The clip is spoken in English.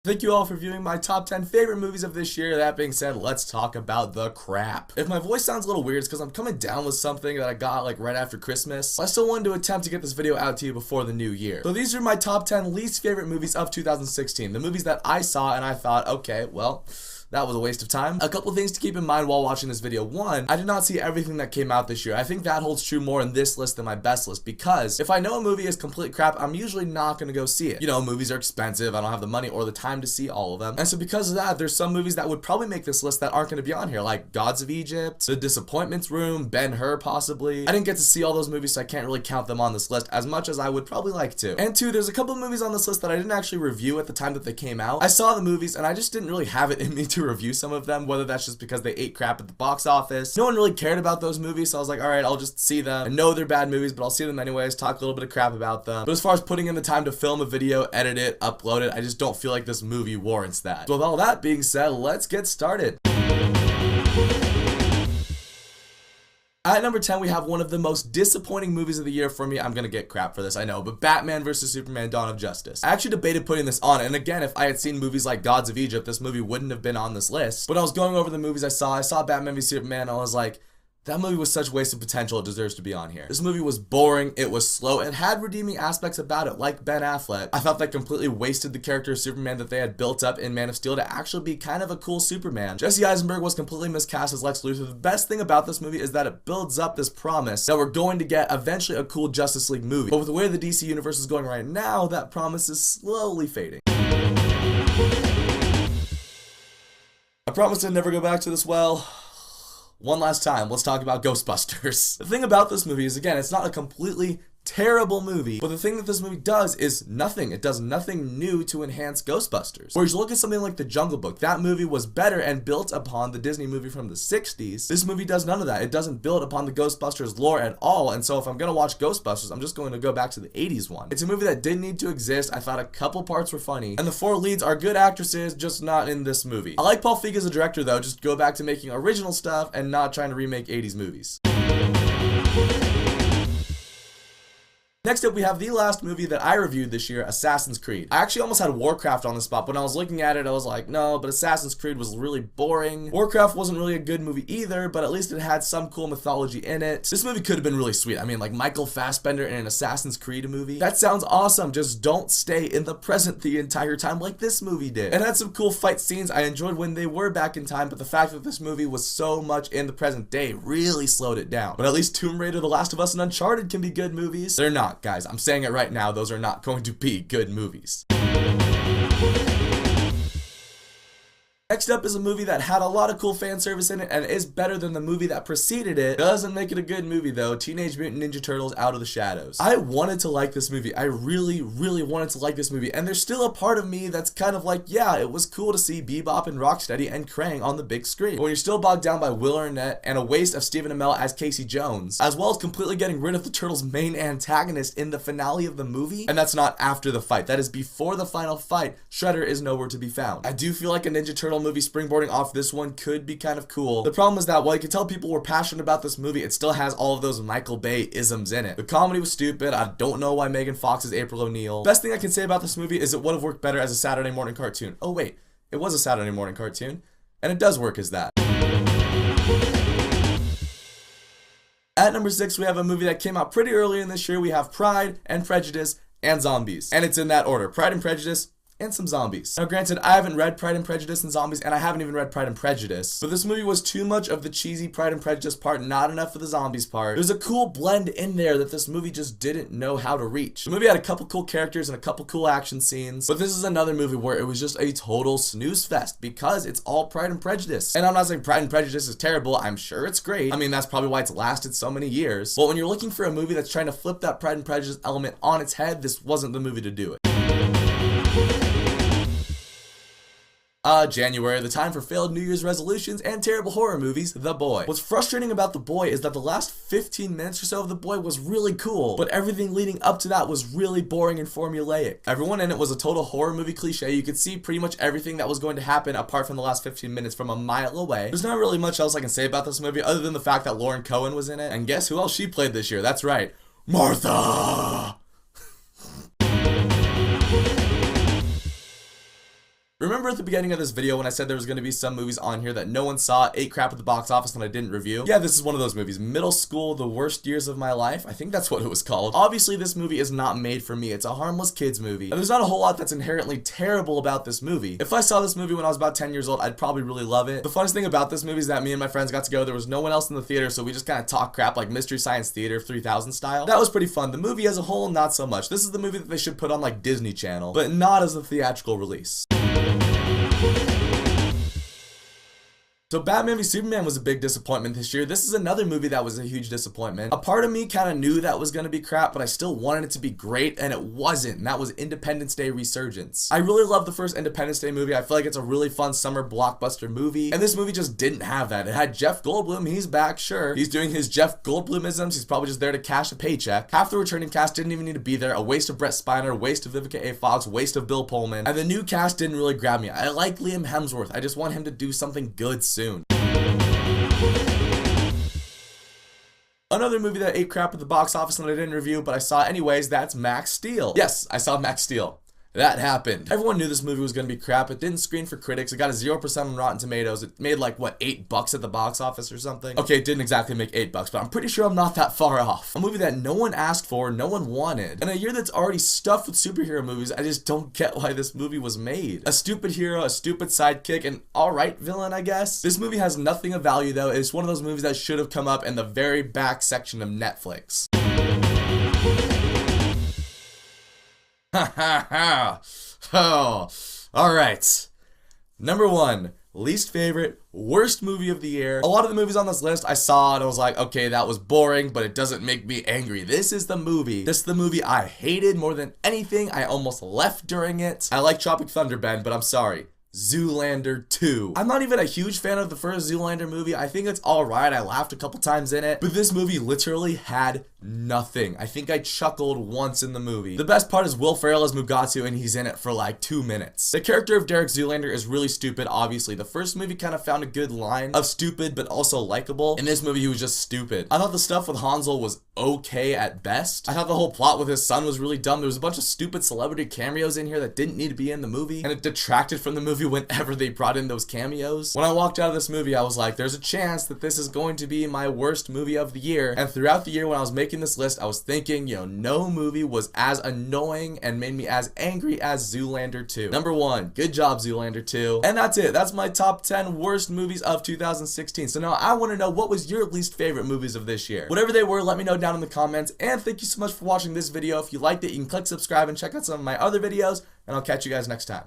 Thank you all for viewing my top 10 favorite movies of this year. That being said, let's talk about the crap. If my voice sounds a little weird, it's because I'm coming down with something that I got like right after Christmas. I still wanted to attempt to get this video out to you before the new year. So these are my top 10 least favorite movies of 2016. The movies that I saw and I thought, okay, well, that was a waste of time. A couple things to keep in mind while watching this video. One, I did not see everything that came out this year. I think that holds true more in this list than my best list, because if I know a movie is complete crap, I'm usually not gonna go see it. You know, movies are expensive, I don't have the money or the time to see all of them. And so because of that, there's some movies that would probably make this list that aren't gonna be on here, like Gods of Egypt, The Disappointments Room, Ben-Hur possibly. I didn't get to see all those movies, so I can't really count them on this list as much as I would probably like to. And two, there's a couple of movies on this list that I didn't actually review at the time that they came out. I saw the movies and I just didn't really have it in me to review some of them, whether that's just because they ate crap at the box office. No one really cared about those movies, so I was like, alright, I'll just see them. I know they're bad movies, but I'll see them anyways, talk a little bit of crap about them. But as far as putting in the time to film a video, edit it, upload it, I just don't feel like this movie warrants that. So with all that being said, let's get started. At number 10, we have one of the most disappointing movies of the year for me. I'm gonna get crap for this, I know, but Batman vs Superman: Dawn of Justice. I actually debated putting this on, and again, if I had seen movies like Gods of Egypt, this movie wouldn't have been on this list. When I was going over the movies I saw Batman vs Superman, and I was like, that movie was such wasted potential, it deserves to be on here. This movie was boring, it was slow, and had redeeming aspects about it, like Ben Affleck. I thought that completely wasted the character of Superman that they had built up in Man of Steel to actually be kind of a cool Superman. Jesse Eisenberg was completely miscast as Lex Luthor. The best thing about this movie is that it builds up this promise that we're going to get eventually a cool Justice League movie. But with the way the DC universe is going right now, that promise is slowly fading. I promise to never go back to this well. One last time, let's talk about Ghostbusters. The thing about this movie is, again, it's not a completely terrible movie, but the thing that this movie does is nothing. It does nothing new to enhance Ghostbusters. Whereas you look at something like The Jungle Book, that movie was better and built upon the Disney movie from the 60s. This movie does none of that. It doesn't build upon the Ghostbusters lore at all, and so if I'm gonna watch Ghostbusters, I'm just going to go back to the 80s one. It's a movie that didn't need to exist. I thought a couple parts were funny, and the four leads are good actresses, just not in this movie. I like Paul Feig as a director though, just go back to making original stuff and not trying to remake 80s movies. Next up, we have the last movie that I reviewed this year, Assassin's Creed. I actually almost had Warcraft on the spot, but when I was looking at it, I was like, no, but Assassin's Creed was really boring. Warcraft wasn't really a good movie either, but at least it had some cool mythology in it. This movie could have been really sweet. I mean, like Michael Fassbender in an Assassin's Creed movie. That sounds awesome, just don't stay in the present the entire time like this movie did. It had some cool fight scenes I enjoyed when they were back in time, but the fact that this movie was so much in the present day really slowed it down. But at least Tomb Raider, The Last of Us, and Uncharted can be good movies. They're not, guys. I'm saying it right now, those are not going to be good movies. Next up is a movie that had a lot of cool fan service in it and is better than the movie that preceded it. Doesn't make it a good movie though. Teenage Mutant Ninja Turtles: Out of the Shadows. I wanted to like this movie. I really wanted to like this movie, and there's still a part of me that's kind of like, yeah, it was cool to see Bebop and Rocksteady and Krang on the big screen. But when you're still bogged down by Will Arnett and a waste of Stephen Amell as Casey Jones, as well as completely getting rid of the Turtles' main antagonist in the finale of the movie, and that's not after the fight, that is before the final fight, Shredder is nowhere to be found. I do feel like a Ninja Turtle movie springboarding off this one could be kind of cool. The problem is that while you can tell people were passionate about this movie, it still has all of those Michael Bay isms in it. The comedy was stupid. I don't know why Megan Fox is April O'Neil. Best thing I can say about this movie is it would have worked better as a Saturday morning cartoon. Oh wait, it was a Saturday morning cartoon, and it does work as that. At number 6, we have a movie that came out pretty early in this year. We have Pride and Prejudice and Zombies. And it's in that order: Pride and Prejudice and some zombies. Now granted, I haven't read Pride and Prejudice and Zombies, and I haven't even read Pride and Prejudice, but this movie was too much of the cheesy Pride and Prejudice part, not enough for the zombies part. There's a cool blend in there that this movie just didn't know how to reach. The movie had a couple cool characters and a couple cool action scenes, but this is another movie where it was just a total snooze fest because it's all Pride and Prejudice. And I'm not saying Pride and Prejudice is terrible, I'm sure it's great. I mean, that's probably why it's lasted so many years. But when you're looking for a movie that's trying to flip that Pride and Prejudice element on its head, this wasn't the movie to do it. January, the time for failed New Year's resolutions and terrible horror movies, The Boy. What's frustrating about The Boy is that the last 15 minutes or so of The Boy was really cool, but everything leading up to that was really boring and formulaic. Everyone in it was a total horror movie cliche. You could see pretty much everything that was going to happen apart from the last 15 minutes from a mile away. There's not really much else I can say about this movie other than the fact that Lauren Cohen was in it, and guess who else she played this year? That's right, Martha! Remember at the beginning of this video when I said there was going to be some movies on here that no one saw, ate crap at the box office, and I didn't review? Yeah, this is one of those movies. Middle School, The Worst Years of My Life. I think that's what it was called. Obviously, this movie is not made for me. It's a harmless kids movie. And there's not a whole lot that's inherently terrible about this movie. If I saw this movie when I was about 10 years old, I'd probably really love it. The funnest thing about this movie is that me and my friends got to go. There was no one else in the theater, so we just kind of talked crap like Mystery Science Theater 3000 style. That was pretty fun. The movie as a whole, not so much. This is the movie that they should put on like Disney Channel, but not as a theatrical release. So Batman v Superman was a big disappointment this year. This is another movie that was a huge disappointment. A part of me kind of knew that was going to be crap, but I still wanted it to be great, and it wasn't. And that was Independence Day Resurgence. I really love the first Independence Day movie. I feel like it's a really fun summer blockbuster movie, and this movie just didn't have that. It had Jeff Goldblum. He's back, sure. He's doing his Jeff Goldblumisms. He's probably just there to cash a paycheck. Half the returning cast didn't even need to be there. A waste of Brett Spiner, waste of Vivica A. Fox, waste of Bill Pullman. And the new cast didn't really grab me. I like Liam Hemsworth. I just want him to do something good soon. Another movie that ate crap at the box office and I didn't review, but I saw anyways, that's Max Steel. Yes, I saw Max Steel. That happened. Everyone knew this movie was going to be crap. It didn't screen for critics. It got a 0% on Rotten Tomatoes. It made like, what, $8 at the box office or something? Okay, it didn't exactly make $8, but I'm pretty sure I'm not that far off. A movie that no one asked for, no one wanted. In a year that's already stuffed with superhero movies, I just don't get why this movie was made. A stupid hero, a stupid sidekick, an alright villain, I guess. This movie has nothing of value though. It's one of those movies that should have come up in the very back section of Netflix. Ha ha ha. Oh, alright. Number 1, least favorite, worst movie of the year. A lot of the movies on this list I saw and I was like, okay, that was boring, but it doesn't make me angry. This is the movie. This is the movie I hated more than anything. I almost left during it. I like Tropic Thunder, Ben, but I'm sorry. Zoolander 2. I'm not even a huge fan of the first Zoolander movie. I think it's alright. I laughed a couple times in it. But this movie literally had nothing. I think I chuckled once in the movie. The best part is Will Ferrell as Mugatu and he's in it for like 2 minutes. The character of Derek Zoolander is really stupid, obviously. The first movie kind of found a good line of stupid but also likable. In this movie he was just stupid. I thought the stuff with Hansel was okay at best. I thought the whole plot with his son was really dumb. There was a bunch of stupid celebrity cameos in here that didn't need to be in the movie, and it detracted from the movie whenever they brought in those cameos. When I walked out of this movie, I was like, there's a chance that this is going to be my worst movie of the year. And throughout the year when I was making this list, I was thinking, no movie was as annoying and made me as angry as Zoolander 2. Number 1, good job Zoolander 2. And that's it. That's my top 10 worst movies of 2016. So now I want to know, what was your least favorite movies of this year? Whatever they were, let me know down in the comments. And thank you so much for watching this video. If you liked it, you can click subscribe and check out some of my other videos. And I'll catch you guys next time.